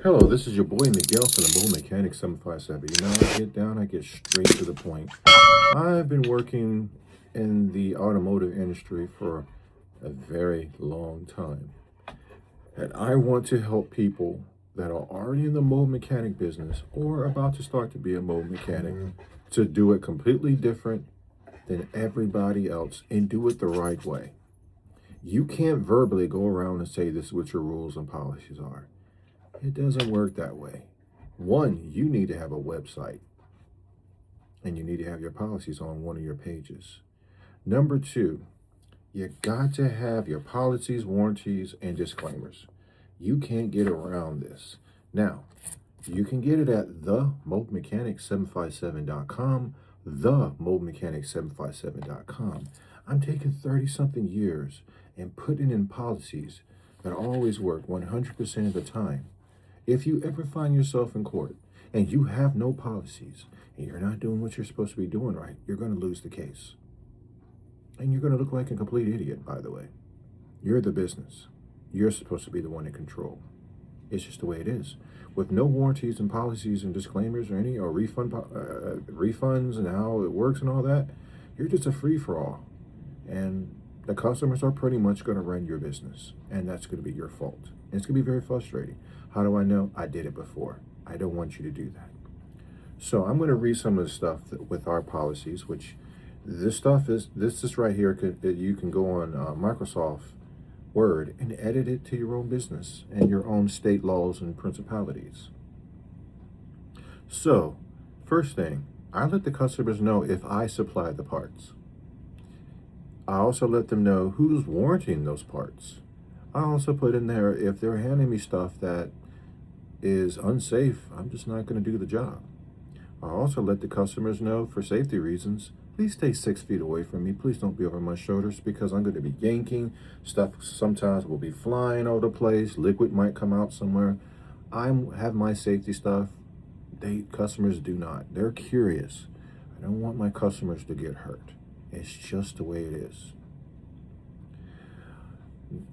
Hello, this is your boy Miguel from the Mobile Mechanic 757. I get down, I get straight to the point. I've been working in the automotive industry for a very long time. And I want to help people that are already in the mobile mechanic business or about to start to be a mobile mechanic to do it completely different than everybody else and do it the right way. You can't verbally go around and say this is what your rules and policies are. It doesn't work that way. One, you need to have a website and you need to have your policies on one of your pages. Number two, you got to have your policies, warranties, and disclaimers. You can't get around this. Now, you can get it at themobilemechanic757.com, themobilemechanic757.com. I'm taking 30-something years and putting in policies that always work 100% of the time. If you ever find yourself in court and you have no policies and you're not doing what you're supposed to be doing right, you're going to lose the case. And you're going to look like a complete idiot, by the way. You're the business. You're supposed to be the one in control. It's just the way it is. With no warranties and policies and disclaimers or refunds and how it works and all that, you're just a free-for-all. And the customers are pretty much going to run your business. And that's going to be your fault. And it's going to be very frustrating. How do I know? I did it before. I don't want you to do that. So I'm going to read some of the stuff with our policies, which this is right here. You can go on Microsoft Word and edit it to your own business and your own state laws and principalities. So first thing, I let the customers know if I supply the parts. I also let them know who's warranting those parts. I also put in there if they're handing me stuff that is unsafe, I'm just not going to do the job. I also let the customers know for safety reasons, please stay 6 feet away from me. Please don't be over my shoulders because I'm going to be yanking. Stuff sometimes will be flying all over the place. Liquid might come out somewhere. I have my safety stuff. Customers do not. They're curious. I don't want my customers to get hurt. It's just the way it is.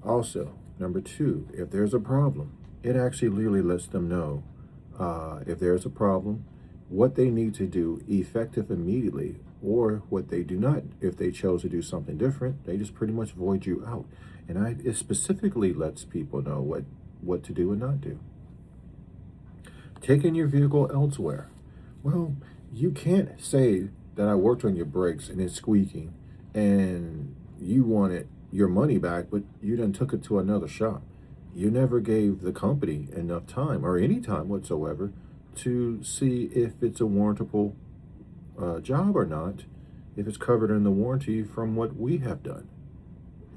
Also, number two, if there's a problem, it actually literally lets them know if there's a problem, what they need to do effective immediately, or what they do not. If they chose to do something different, they just pretty much void you out. And it specifically lets people know what to do and not do. Taking your vehicle elsewhere. Well, you can't say that I worked on your brakes and it's squeaking and you wanted your money back, but you then took it to another shop. You never gave the company enough time or any time whatsoever to see if it's a warrantable job or not, if it's covered in the warranty from what we have done.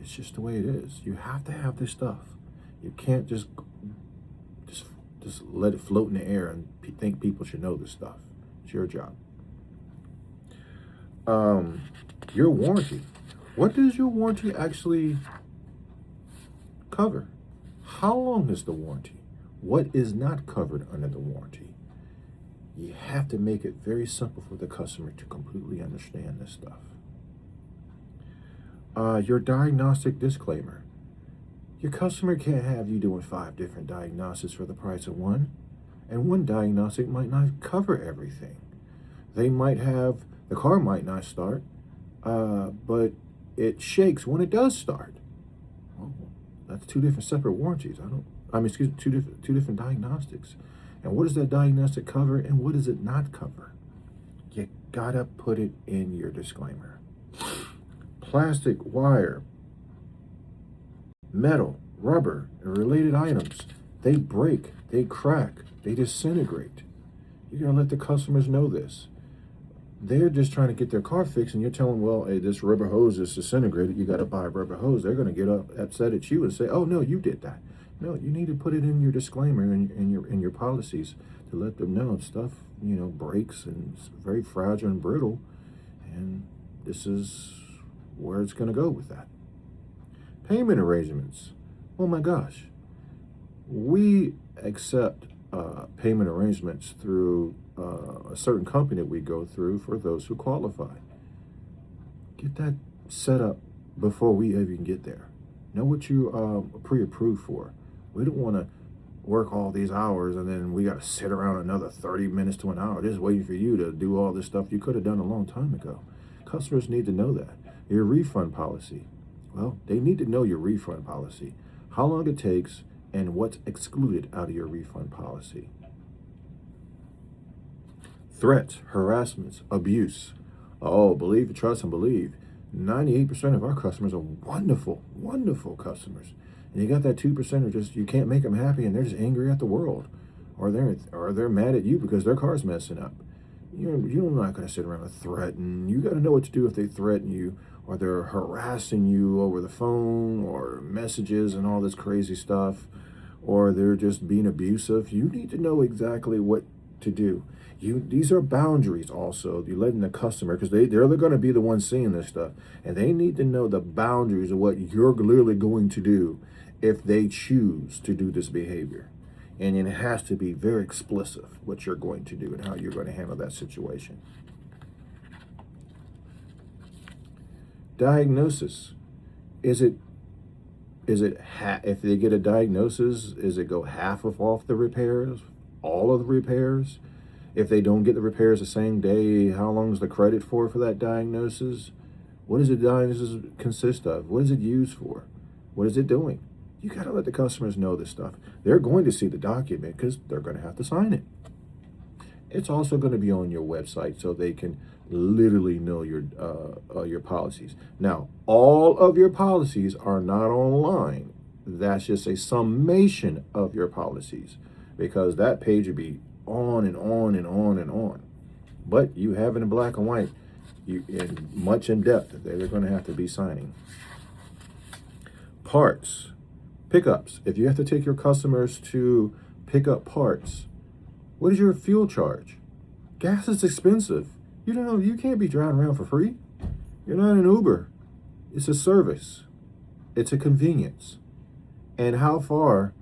It's just the way it is. You have to have this stuff. You can't just let it float in the air and think people should know this stuff. It's your job. Your warranty. What does your warranty actually cover? How long is the warranty? What is not covered under the warranty? You have to make it very simple for the customer to completely understand this stuff. Your diagnostic disclaimer. Your customer can't have you doing 5 different diagnostics for the price of one, and one diagnostic might not cover everything. The car might not start, but it shakes when it does start. Well, that's 2 different separate warranties. Two different diagnostics. And what does that diagnostic cover and what does it not cover? You gotta put it in your disclaimer. Plastic, wire, metal, rubber, and related items, they break, they crack, they disintegrate. You gotta let the customers know this. They're just trying to get their car fixed and you're telling them, well, hey, this rubber hose is disintegrated, you gotta buy a rubber hose. They're gonna get upset at you and say, oh no, you did that. No, you need to put it in your disclaimer in your policies to let them know stuff, breaks and it's very fragile and brittle, and this is where it's going to go with that. Payment arrangements. Oh my gosh, we accept payment arrangements through a certain company that we go through for those who qualify. Get that set up before we even get there. Know what you pre-approved for. We don't want to work all these hours and then we got to sit around another 30 minutes to an hour just waiting for you to do all this stuff you could have done a long time ago. Customers need to know that. Your refund policy. Well, they need to know your refund policy, how long it takes, and what's excluded out of your refund policy. Threats, harassments, abuse. Oh, believe, trust, and believe. 98% of our customers are wonderful, wonderful customers. And you got that 2% who just, you can't make them happy and they're just angry at the world. Or they're mad at you because their car's messing up. You're not going to sit around and threaten. You got to know what to do if they threaten you or they're harassing you over the phone or messages and all this crazy stuff, or they're just being abusive. You need to know exactly what to do. These are boundaries also. You're letting the customer, because they're going to be the ones seeing this stuff, and they need to know the boundaries of what you're literally going to do if they choose to do this behavior. And it has to be very explicit what you're going to do and how you're going to handle that situation. Diagnosis. If they get a diagnosis, is it go half off the repairs, all of the repairs? If they don't get the repairs the same day, how long is the credit for that diagnosis? What does the diagnosis consist of? What is it used for? What is it doing? You got to let the customers know this stuff. They're going to see the document because they're going to have to sign it. It's also going to be on your website so they can literally know your policies. Now, all of your policies are not online. That's just a summation of your policies, because that page would be on and on and on and on. But you have it in black and white, much in depth that they're going to have to be signing. Parts, pickups. If you have to take your customers to pick up parts, what is your fuel charge? Gas is expensive. You can't be driving around for free. You're not an Uber. It's a service. It's a convenience. And how far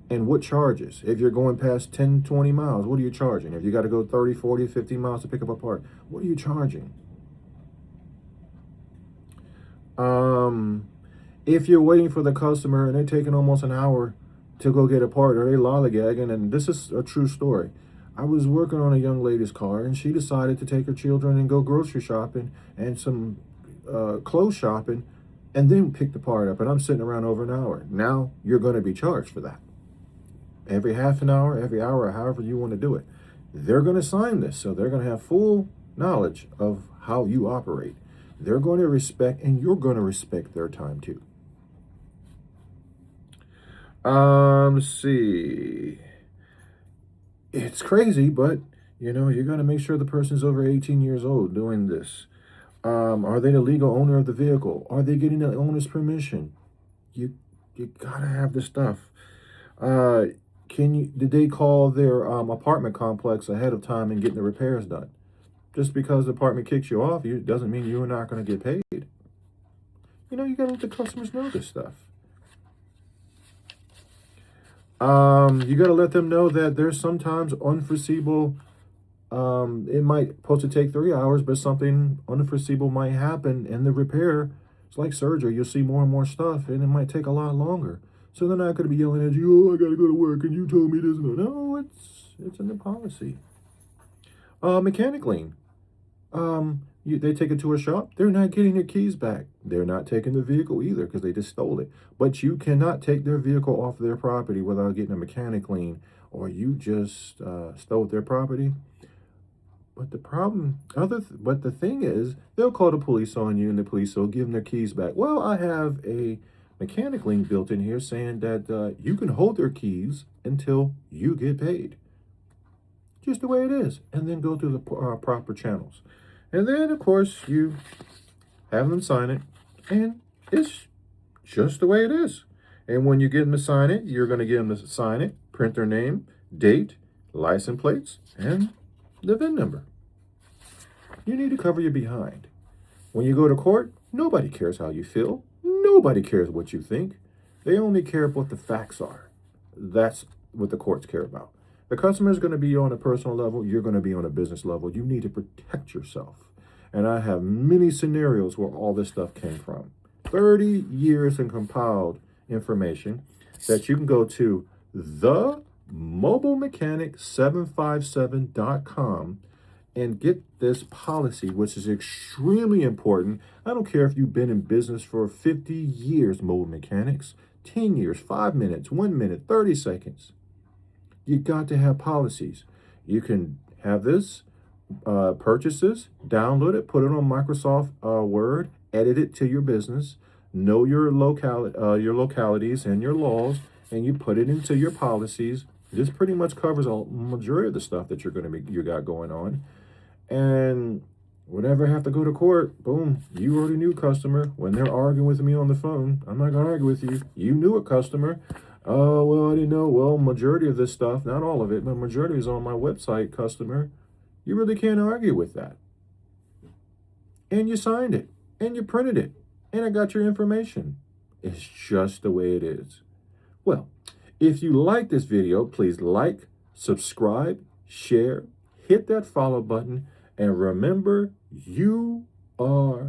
and what charges? If you're going past 10, 20 miles, what are you charging? If you got to go 30, 40, 50 miles to pick up a part, what are you charging? If you're waiting for the customer and they're taking almost an hour to go get a part, or they lollygagging, and this is a true story. I was working on a young lady's car, and she decided to take her children and go grocery shopping and some clothes shopping, and then pick the part up. And I'm sitting around over an hour. Now you're going to be charged for that. Every half an hour, every hour, however you want to do it. They're going to sign this, so they're going to have full knowledge of how you operate. They're going to respect, and you're going to respect their time too. Let's see. It's crazy, but you got to make sure the person's over 18 years old doing this. Are they the legal owner of the vehicle? Are they getting the owner's permission? You gotta have this stuff. Did they call their apartment complex ahead of time and getting the repairs done? Just because the apartment kicks you off, doesn't mean you're not going to get paid. You gotta let the customers know this stuff. You got to let them know that there's sometimes unforeseeable, it might supposed to take 3 hours, but something unforeseeable might happen in the repair. It's like surgery. You'll see more and more stuff, and it might take a lot longer. So they're not going to be yelling at you, oh, I got to go to work, and you told me this. No, it's in the policy. Mechanic lien. They take it to a shop. They're not getting their keys back. They're not taking the vehicle either because they just stole it. But you cannot take their vehicle off their property without getting a mechanic lien, or you just stole their property. But the thing is, they'll call the police on you, and the police will give them their keys back. Well, I have a mechanic lien built in here saying that you can hold their keys until you get paid. Just the way it is, and then go through the proper channels. And then, of course, you have them sign it, and it's just the way it is. And when you get them to sign it, you're going to get them to sign it, print their name, date, license plates, and the VIN number. You need to cover your behind. When you go to court, nobody cares how you feel. Nobody cares what you think. They only care what the facts are. That's what the courts care about. The customer is going to be on a personal level. You're going to be on a business level. You need to protect yourself. And I have many scenarios where all this stuff came from. 30 years in compiled information that you can go to the MobileMechanic757.com and get this policy, which is extremely important. I don't care if you've been in business for 50 years, mobile mechanics, 10 years, 5 minutes, 1 minute, 30 seconds. You got to have policies. You can have this, purchases, download it, put it on Microsoft Word, edit it to your business, know your localities and your laws, and you put it into your policies. This pretty much covers a majority of the stuff that you got going on. And whenever I have to go to court, boom, you already knew, customer. When they're arguing with me on the phone, I'm not gonna argue with you. You knew it, customer. Oh, well, I didn't know. Well, majority of this stuff, not all of it, but majority is on my website, customer. You really can't argue with that. And you signed it, and you printed it, and I got your information. It's just the way it is. Well, if you like this video, please like, subscribe, share, hit that follow button, and remember, you are